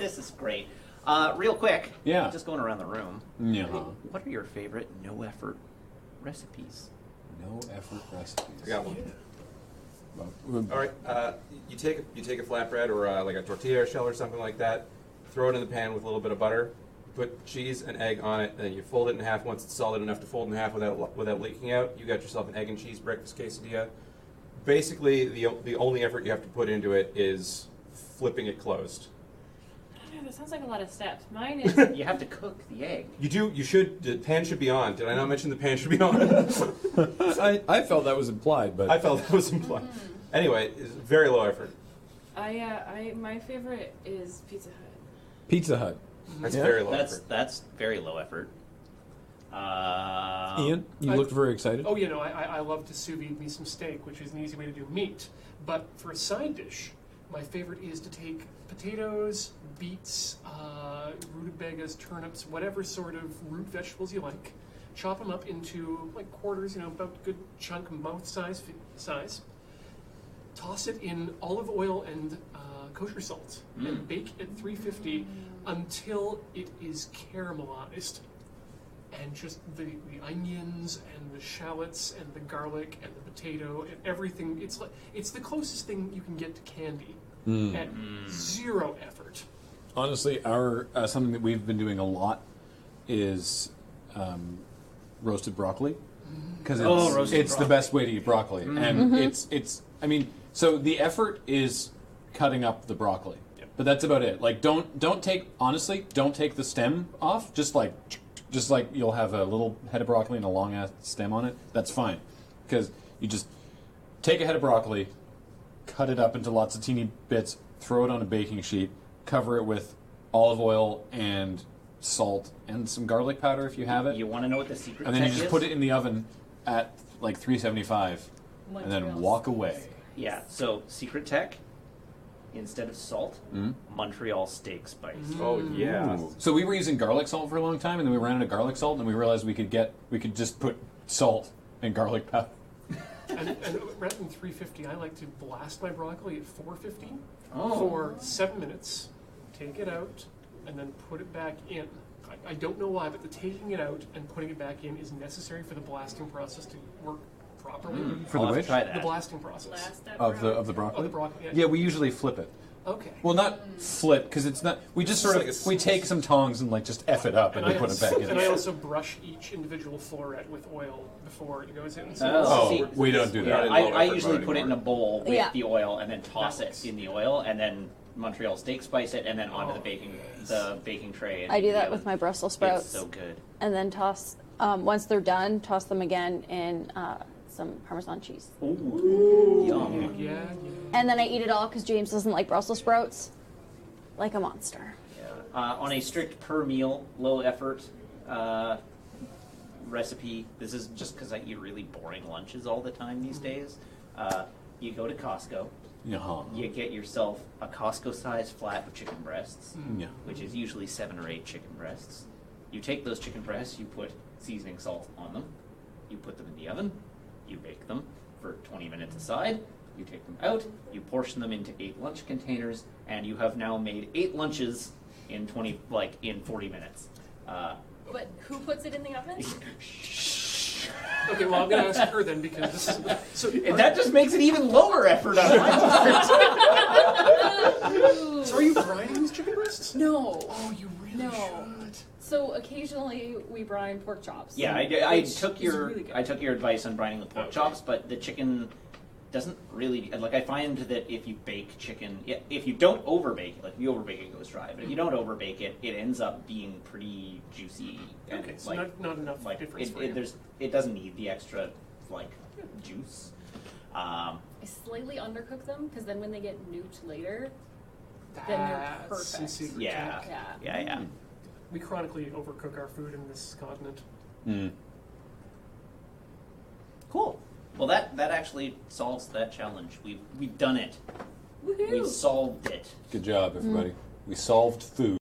This is great. Real quick, Yeah. just going around the room. Yeah. What are your favorite no-effort recipes? No effort recipes. I got one. Well, All right, you take a flatbread or like a tortilla shell or something like that, throw it in the pan with a little bit of butter, put cheese and egg on it, and then you fold it in half once it's solid enough to fold in half without leaking out. You got yourself an egg and cheese breakfast quesadilla. Basically, the only effort you have to put into it is flipping it closed. I don't know, that sounds like a lot of steps. Mine is... You have to cook the egg. You should, the pan should be on. Did I not mention the pan should be on? I felt that was implied, but I felt that was implied. Anyway, it's very low effort. My favorite is Pizza Hut. Pizza Hut. That's very low That's effort. that's very low effort. Ian, you looked very excited. Oh, you know, I love to sous vide me some steak, which is an easy way to do meat. But for a side dish, my favorite is to take potatoes, beets, rutabagas, turnips, whatever sort of root vegetables you like, chop them up into like quarters, you know, about a good chunk, mouth size, toss it in olive oil and kosher salt, and bake at 350 until it is caramelized. And just the onions and the shallots and the garlic and the potato and everything. It's the closest thing you can get to candy at zero effort. Honestly, our something that we've been doing a lot is roasted broccoli, because it's the best way to eat broccoli, and it's. I mean, so the effort is cutting up the broccoli, but that's about it. Like, don't take the stem off. Just like you'll have a little head of broccoli and a long ass stem on it. That's fine, because you just take a head of broccoli, cut it up into lots of teeny bits, throw it on a baking sheet, cover it with olive oil and salt and some garlic powder if you have it. You want to know what the secret And then you tech just is? put it in the oven at like 375 and then walk away. Yeah, so secret tech, instead of salt, Montreal steak spice. Oh yeah. Ooh. So we were using garlic salt for a long time, and then we ran out of garlic salt, and we realized we could just put salt and garlic powder. And rather than 350, I like to blast my broccoli at 450 for 7 minutes, take it out, and then put it back in. I don't know why, but the taking it out and putting it back in is necessary for the blasting process to work properly. For I'll the have to which? try that. The blasting process. Blast that Of the brown. broccoli? Oh, the broccoli, yeah. Yeah, we usually flip it. Okay. Well, not flip, because it's not. We just sort It's of like a we take some tongs and like just f it up and then put it back in. And I also brush each individual floret with oil before it goes in. Oh, See, we don't do Yeah, that. I usually put it in a bowl with Yeah. the oil and then toss That it works. in the oil and then Montreal steak spice it and then onto the baking tray. And I do in the that oven. with my Brussels It's sprouts. so good. And then toss, once they're done, toss them again in some Parmesan cheese. Yum. Yeah. And then I eat it all because James doesn't like Brussels sprouts. Like a monster. On a strict per meal, low effort recipe, this is just because I eat really boring lunches all the time these days. You go to Costco, Uh-huh. you get yourself a Costco-sized flat of chicken breasts, Yeah. which is usually 7 or 8 chicken breasts. You take those chicken breasts, you put seasoning salt on them, you put them in the oven, you bake them for 20 minutes aside, you take them out, you portion them into 8 lunch containers, and you have now made 8 lunches in 40 minutes. But who puts it in the oven? Okay, well, I'm going to ask her then because this is... So, And that just makes it even lower effort on my part. so are you brining these chicken breasts? No. Oh, you really No. should. So occasionally we brine pork chops. Yeah, I which took is your really good. I took your advice on brining the pork Okay. chops, but the chicken doesn't really like. I find that if you bake chicken, if you don't overbake it, like if you overbake it, it goes dry. But if you don't overbake it, it ends up being pretty juicy. And Okay, so not enough difference for you. it doesn't need the extra juice. I slightly undercook them because then when they get nuked later, then they're That's some perfect. secret Yeah. tech. Yeah. We chronically overcook our food in this continent. Cool. Well, that actually solves that challenge. We've done it. Woohoo! We've solved it. Good job, everybody. We solved food.